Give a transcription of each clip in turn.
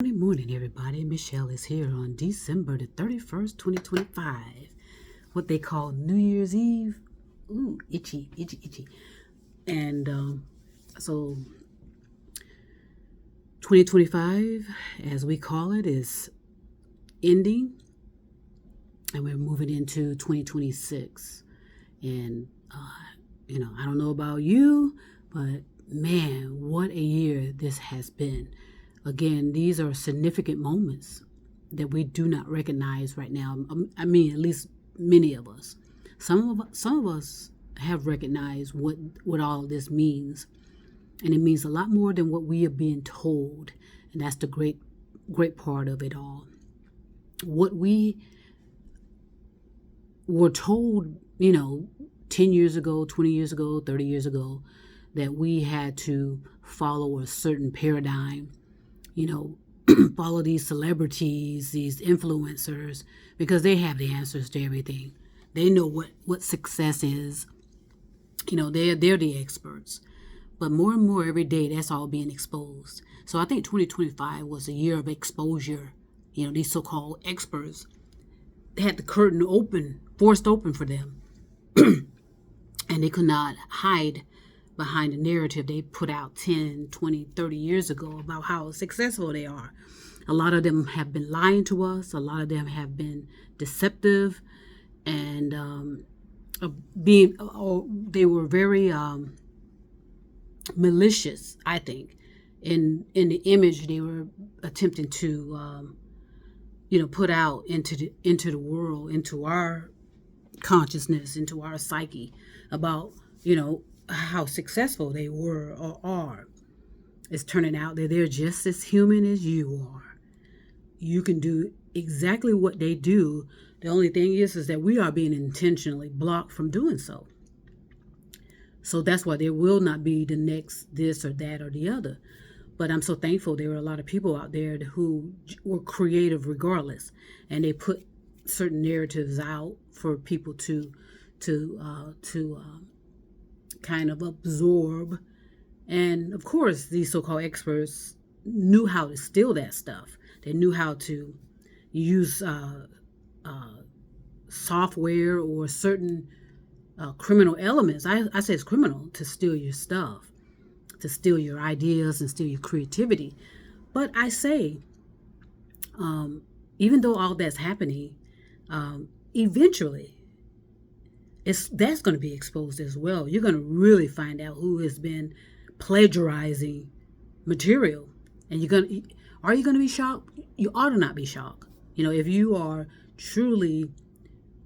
Good morning, everybody. Michelle is here on December the 31st, 2025. What they call New Year's Eve. Ooh, itchy, itchy, itchy. And so 2025, as we call it, is ending. And we're moving into 2026. And, I don't know about you, but man, what a year this has been. Again, these are significant moments that we do not recognize right now. I mean, at least many of us. Some of us have recognized what all of this means, and it means a lot more than what we are being told, and that's the great part of it all. What we were told, 10 years ago, 20 years ago, 30 years ago, that we had to follow a certain paradigm, follow these celebrities, these influencers, because they have the answers to everything. They know what success is. They're the experts. But more and more every day, that's all being exposed. So I think 2025 was a year of exposure. These so-called experts, they had the curtain forced open for them. And they could not hide behind the narrative they put out 10, 20, 30 years ago about how successful they are. A lot of them have been lying to us. A lot of them have been deceptive, and they were very malicious, I think, in the image they were attempting to put out into the world, into our consciousness, into our psyche about how successful they were or are. It's turning out that they're just as human as you are. You can do exactly what they do. The only thing is that we are being intentionally blocked from doing so. So that's why there will not be the next this or that or the other. But I'm so thankful there were a lot of people out there who were creative regardless, and they put certain narratives out for people to kind of absorb. And of course, these so-called experts knew how to steal that stuff. They knew how to use software or certain criminal elements. I say it's criminal to steal your stuff, to steal your ideas and steal your creativity. But I say, even though all that's happening, eventually that's going to be exposed as well. You're going to really find out who has been plagiarizing material, and are you going to be shocked? You ought to not be shocked. If you are truly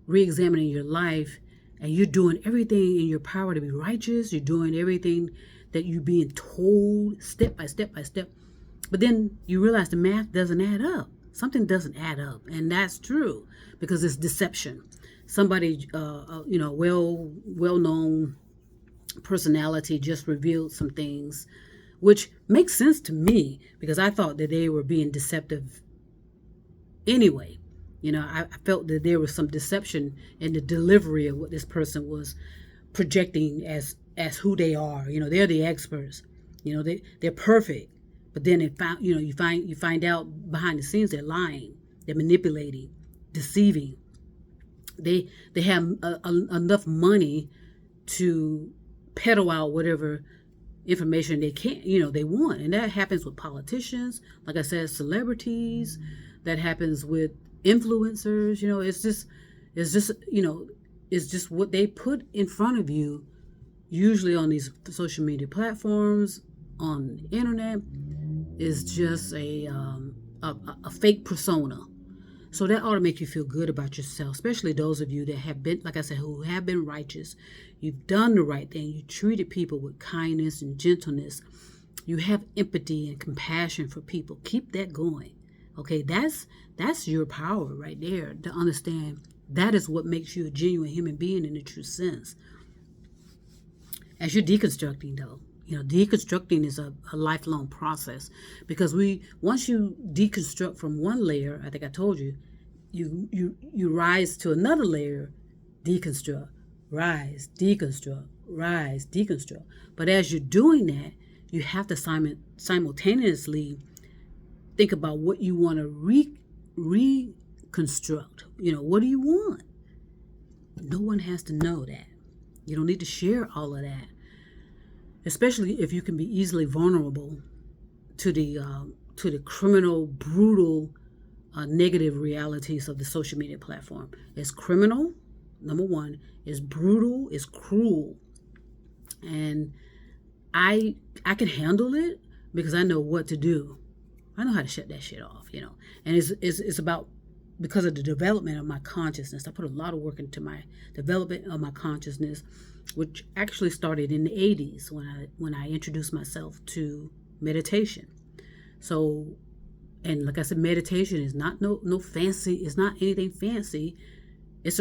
re-examining your life and you're doing everything in your power to be righteous, you're doing everything that you're being told step by step by step, but then you realize the math doesn't add up. Something doesn't add up, and that's true because it's deception. Somebody, well-known personality just revealed some things, which makes sense to me because I thought that they were being deceptive anyway. I felt that there was some deception in the delivery of what this person was projecting as who they are. They're the experts. They're perfect, but then you find out behind the scenes they're lying, they're manipulating, deceiving. They have enough money to peddle out whatever information they can, they want, and that happens with politicians, like I said, celebrities. That happens with influencers. It's just what they put in front of you, usually on these social media platforms, on the internet, is just a fake persona. So that ought to make you feel good about yourself, especially those of you that have been, like I said, who have been righteous. You've done the right thing. You treated people with kindness and gentleness. You have empathy and compassion for people. Keep that going. Okay, that's your power right there, to understand that is what makes you a genuine human being in the true sense. As you're deconstructing, though, deconstructing is a lifelong process, because once you deconstruct from one layer, I think I told you, you rise to another layer, deconstruct, rise, deconstruct, rise, deconstruct. But as you're doing that, you have to simultaneously think about what you want to reconstruct. What do you want? No one has to know that. You don't need to share all of that, especially if you can be easily vulnerable to the criminal, brutal, negative realities of the social media platform. It's criminal, number one. It's brutal. It's cruel, and I can handle it because I know what to do. I know how to shut that shit off, And it's about, because of the development of my consciousness. I put a lot of work into my development of my consciousness, which actually started in the 80s when I introduced myself to meditation. So, and like I said, meditation is not no fancy. It's not anything fancy. It's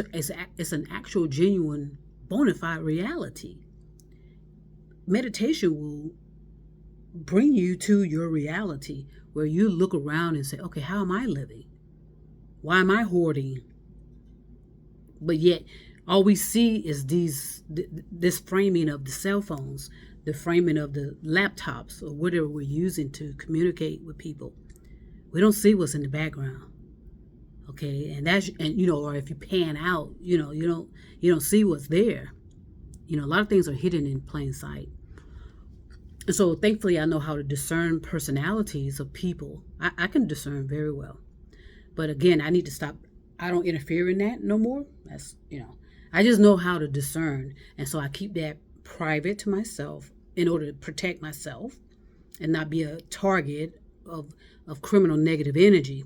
an actual, genuine, bona fide reality. Meditation will bring you to your reality, where you look around and say, okay, how am I living? Why am I hoarding? But yet, all we see is this framing of the cell phones, the framing of the laptops, or whatever we're using to communicate with people. We don't see what's in the background. Okay, or if you pan out, you don't see what's there. A lot of things are hidden in plain sight. And so thankfully I know how to discern personalities of people. I can discern very well. But again, I need to stop. I don't interfere in that no more. That's, I just know how to discern. And so I keep that private to myself in order to protect myself and not be a target of criminal negative energy.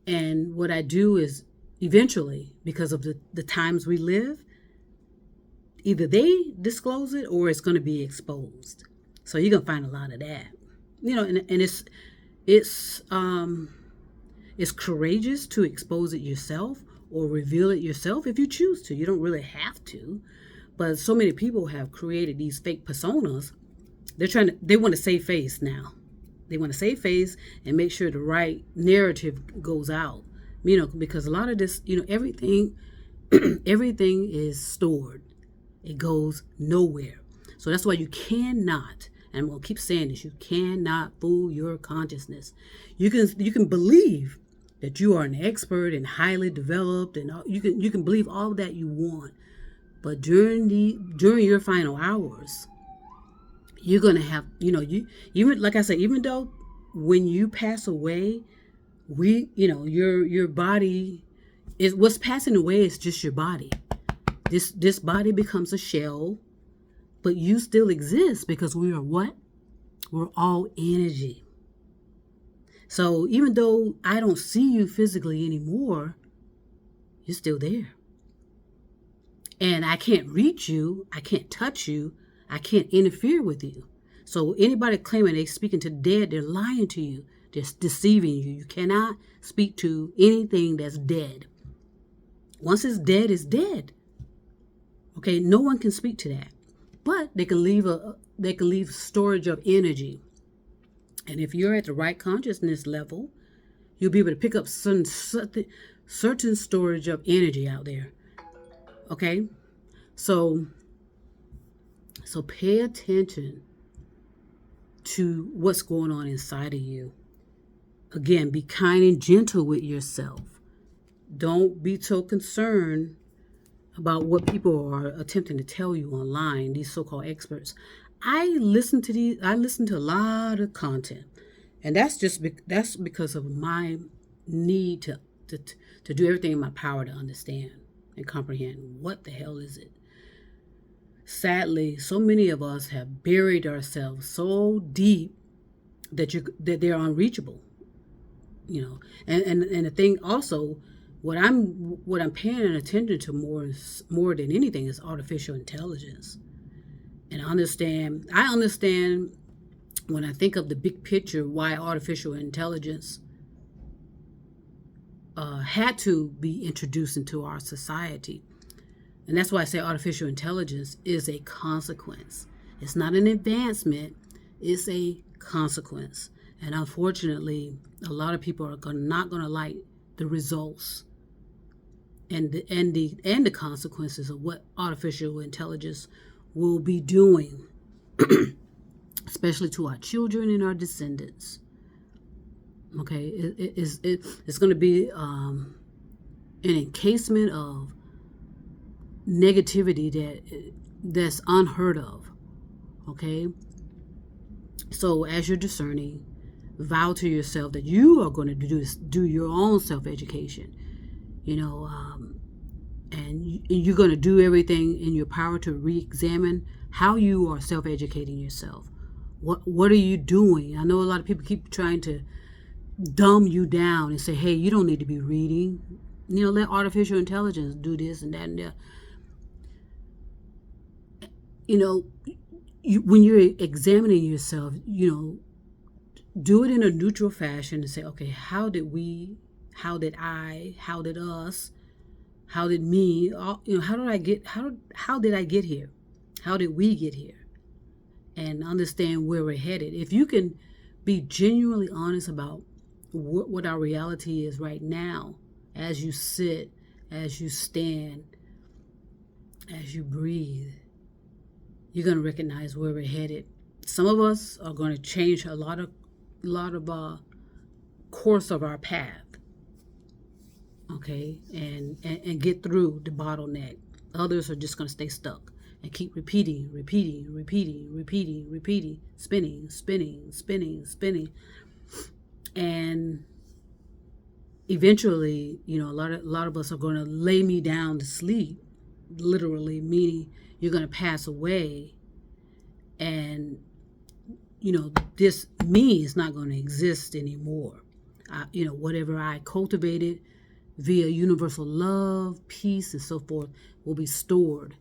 And what I do is, eventually, because of the times we live, either they disclose it or it's going to be exposed. So you're going to find a lot of that. And it's courageous to expose it yourself or reveal it yourself if you choose to. You don't really have to. But so many people have created these fake personas. They want to save face now. They want to save face and make sure the right narrative goes out. Because a lot of this, everything is stored. It goes nowhere. So that's why you cannot, and I'm going to keep saying this, you cannot fool your consciousness. You can believe that you are an expert and highly developed, and you can believe all that you want. But during your final hours, you're going to have, even like I said, even though when you pass away, your body is, what's passing away is just your body. This body becomes a shell, but you still exist because we are what? We're all energy. So even though I don't see you physically anymore, you're still there. And I can't reach you, I can't touch you, I can't interfere with you. So anybody claiming they're speaking to the dead, they're lying to you. They're deceiving you. You cannot speak to anything that's dead. Once it's dead, it's dead. Okay, no one can speak to that. But they can leave storage of energy. And if you're at the right consciousness level, you'll be able to pick up certain storage of energy out there. Okay? So pay attention to what's going on inside of you. Again, be kind and gentle with yourself. Don't be so concerned about what people are attempting to tell you online, these so-called experts. I listen to a lot of content, and that's because of my need to do everything in my power to understand and comprehend what the hell is it. Sadly, so many of us have buried ourselves so deep that they're unreachable. And the thing also, what I'm paying attention to more than anything is artificial intelligence. And I understand when I think of the big picture why artificial intelligence had to be introduced into our society. And that's why I say artificial intelligence is a consequence. It's not an advancement, it's a consequence. And unfortunately, a lot of people are not going to like the results and the consequences of what artificial intelligence will be doing, especially to our children and our descendants. Okay, it's going to be an encasement of negativity that's unheard of. Okay, so as you're discerning, vow to yourself that you are going to do your own self-education. You know, and you're going to do everything in your power to re-examine how you are self-educating yourself. What are you doing? I know a lot of people keep trying to dumb you down and say, hey, you don't need to be reading. You know, let artificial intelligence do this and that and that. You know, when you're examining yourself, you know, do it in a neutral fashion and say, okay, how did we, how did I, how did us, how did me, you know, how did I get, how did I get here? How did we get here? And understand where we're headed. If you can be genuinely honest about what our reality is right now, as you sit, as you stand, as you breathe, you're going to recognize where we're headed. Some of us are going to change a lot of course of our path, okay, and get through the bottleneck. Others are just going to stay stuck and keep repeating, spinning. And eventually, you know, a lot of us are going to lay me down to sleep, literally, meaning you're going to pass away, and you know, this me is not going to exist anymore. You know, whatever I cultivated via universal love, peace, and so forth will be stored,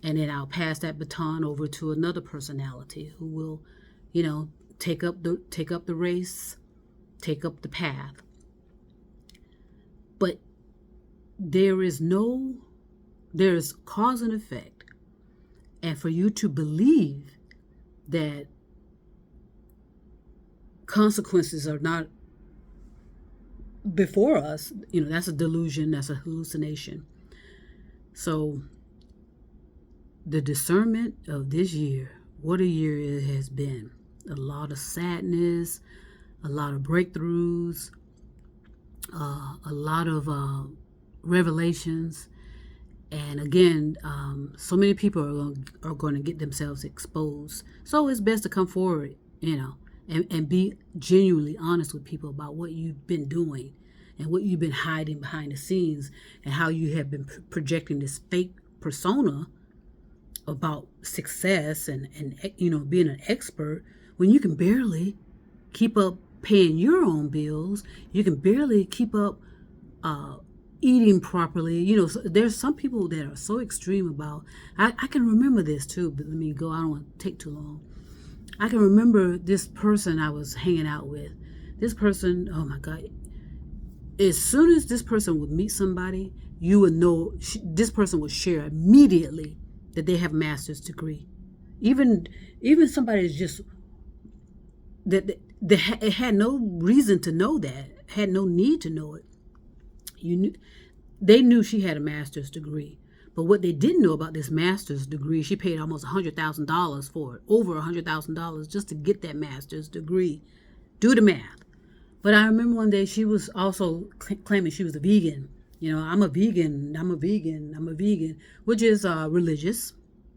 and then I'll pass that baton over to another personality who will, you know, take up the race, take up the path. But there is cause and effect, and for you to believe that consequences are not before us, you know, that's a delusion, that's a hallucination. So the discernment of this year, what a year it has been. A lot of sadness, a lot of breakthroughs, a lot of revelations. And again, so many people are going to get themselves exposed. So it's best to come forward, you know, and be genuinely honest with people about what you've been doing and what you've been hiding behind the scenes, and how you have been projecting this fake persona about success and you know, being an expert, when you can barely keep up paying your own bills. You can barely keep up eating properly. You know, there's some people that are so extreme about, I can remember this too, but let me go, I don't want to take too long. I can remember this person I was hanging out with. This person, oh my God, as soon as this person would meet somebody, you would know this person would share immediately that they have a master's degree. Even somebody is just, that it had no reason to know that, had no need to know it. They knew she had a master's degree. But what they didn't know about this master's degree, she paid almost $100,000 for it, over $100,000 just to get that master's degree. Do the math. But I remember one day she was also claiming she was a vegan. You know, I'm a vegan, which is religious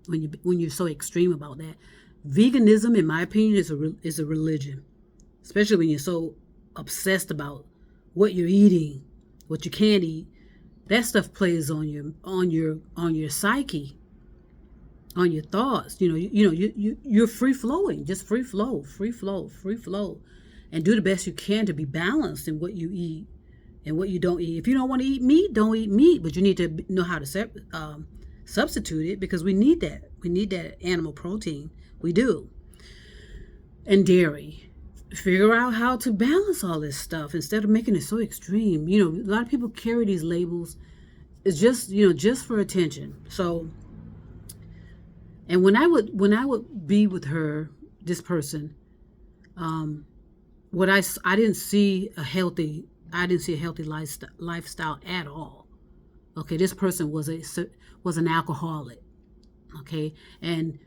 when you're so extreme about that. Veganism, in my opinion, is a religion, especially when you're so obsessed about what you're eating, what you can't eat. That stuff plays on your psyche, on your thoughts. You're free flowing, just free flow, and do the best you can to be balanced in what you eat and what you don't eat. If you don't want to eat meat, don't eat meat, but you need to know how to substitute it, because we need that. We need that animal protein. We do. And dairy. Figure out how to balance all this stuff instead of making it so extreme. You know, a lot of people carry these labels. It's just for attention. So, and when I would be with her, this person, I didn't see a healthy lifestyle at all. Okay, this person was an alcoholic. Okay, and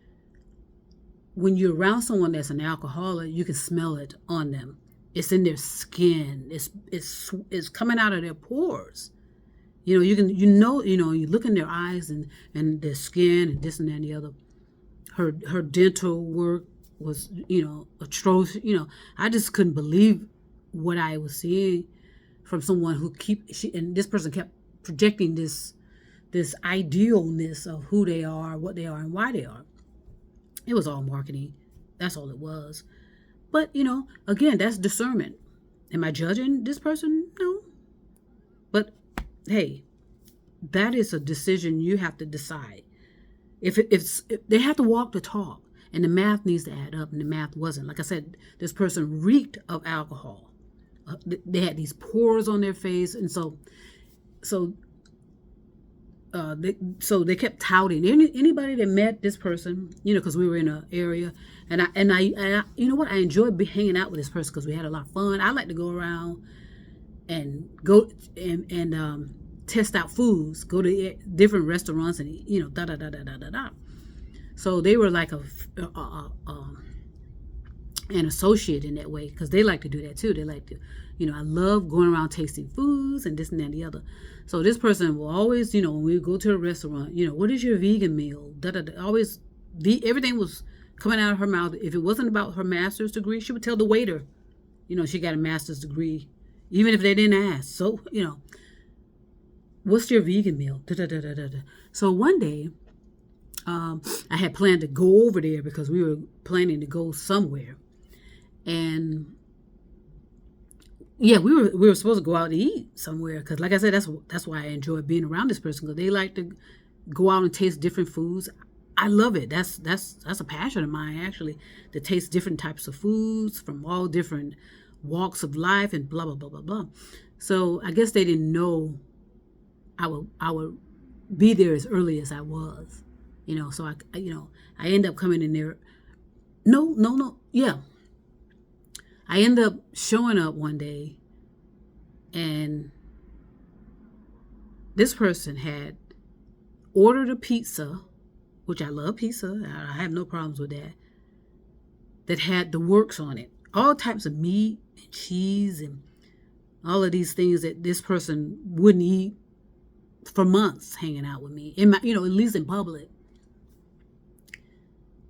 when you're around someone that's an alcoholic, you can smell it on them. It's in their skin. It's coming out of their pores. You know, you look in their eyes and their skin and this and that and the other. Her dental work was, atrocious. I just couldn't believe what I was seeing from someone and this person kept projecting this idealness of who they are, what they are, and why they are. It was all marketing. That's all it was. But, again, that's discernment. Am I judging this person? No. But, hey, that is a decision you have to decide. If they have to walk the talk, and the math needs to add up, and the math wasn't. Like I said, this person reeked of alcohol. They had these pores on their face, and so they kept touting anybody that met this person, because we were in an area, and I you know what, I enjoyed hanging out with this person because we had a lot of fun. I like to go around and go and test out foods, go to different restaurants, and da da da da da da da. So they were like an associate in that way, because they like to do that too. They like to, I love going around tasting foods and this and that and the other. So this person will always, when we go to a restaurant, what is your vegan meal? Da da da. Always, everything was coming out of her mouth. If it wasn't about her master's degree, she would tell the waiter, she got a master's degree, even if they didn't ask. So, what's your vegan meal? Da da da da da da. So one day, I had planned to go over there because we were planning to go somewhere. And yeah, we were supposed to go out to eat somewhere because, like I said, that's why I enjoy being around this person, because they like to go out and taste different foods. I love it. That's a passion of mine, actually, to taste different types of foods from all different walks of life and blah blah blah blah blah. So I guess they didn't know I would be there as early as I was, So I end up coming in there. No, yeah. I end up showing up one day, and this person had ordered a pizza, which I love pizza. I have no problems with that had the works on it. All types of meat and cheese and all of these things that this person wouldn't eat for months hanging out with me, at least in public.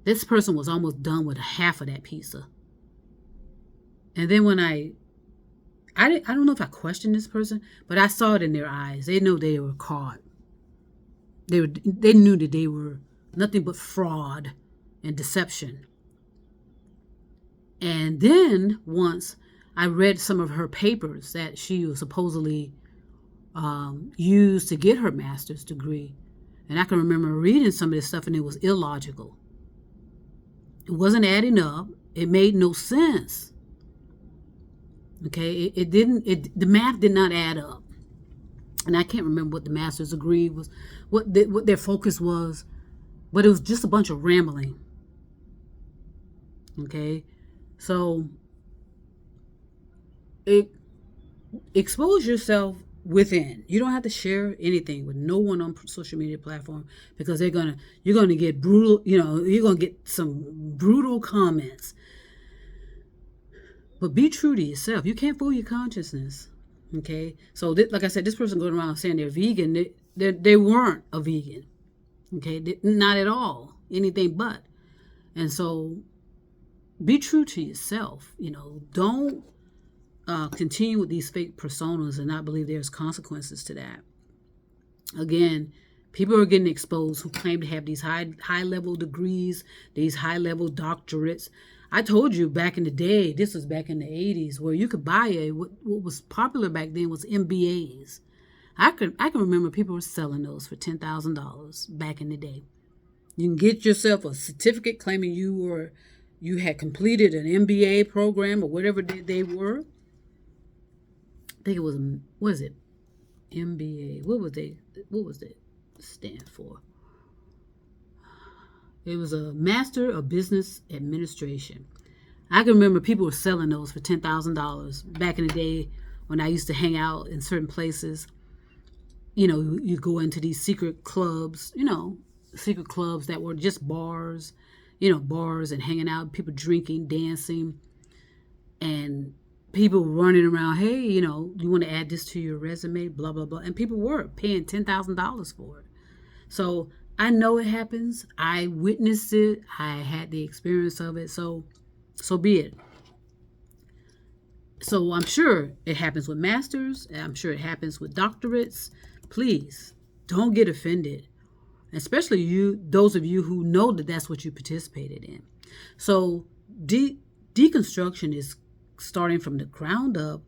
This person was almost done with half of that pizza. And then when I don't know if I questioned this person, but I saw it in their eyes. They know they were caught. They knew that they were nothing but fraud and deception. And then once I read some of her papers that she was supposedly used to get her master's degree, and I can remember reading some of this stuff, and it was illogical. It wasn't adding up. It made no sense. Okay, the math did not add up. And I can't remember what the master's degree was, what their focus was, but it was just a bunch of rambling. Okay, so expose yourself within. You don't have to share anything with no one on social media platform, because you're gonna get brutal. You're gonna get some brutal comments. But be true to yourself. You can't fool your consciousness. Okay? So, like I said, this person going around saying they're vegan, they weren't a vegan. Okay? Not at all. Anything but. And so, be true to yourself. Don't continue with these fake personas and not believe there's consequences to that. Again, people are getting exposed who claim to have these high-level degrees, these high-level doctorates. I told you back in the day, this was back in the 80s, where you could buy what was popular back then was MBAs. I can remember people were selling those for $10,000 back in the day. You can get yourself a certificate claiming you had completed an MBA program or whatever they were. I think it was, what is it? MBA. What was it stand for? It was a Master of Business Administration. I can remember people were selling those for $10,000 back in the day when I used to hang out in certain places. You go into these secret clubs, that were just bars, bars and hanging out, people drinking, dancing, and people running around, hey, you want to add this to your resume, blah, blah, blah. And people were paying $10,000 for it. So I know it happens. I witnessed it. I had the experience of it. So be it. So I'm sure it happens with masters. I'm sure it happens with doctorates. Please don't get offended, especially those of you who know that that's what you participated in. So deconstruction is starting from the ground up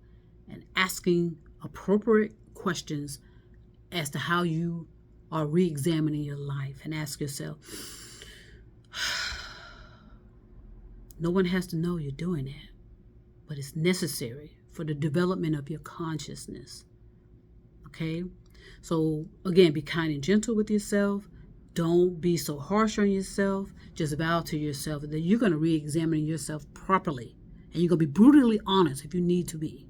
and asking appropriate questions as to how you are re-examining your life, and ask yourself, no one has to know you're doing that, but it's necessary for the development of your consciousness. Okay? So again, be kind and gentle with yourself. Don't be so harsh on yourself. Just vow to yourself that you're going to re-examine yourself properly. And you're going to be brutally honest if you need to be.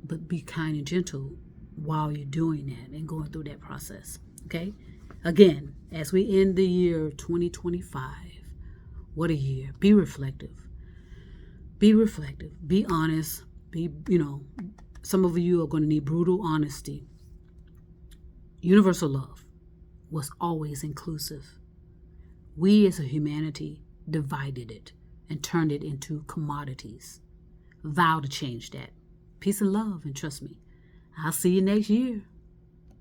But be kind and gentle while you're doing that and going through that process. Okay? Again, as we end the year 2025, what a year. Be reflective. Be reflective. Be honest. Some of you are going to need brutal honesty. Universal love was always inclusive. We as a humanity divided it and turned it into commodities. Vow to change that. Peace and love, and trust me, I'll see you next year.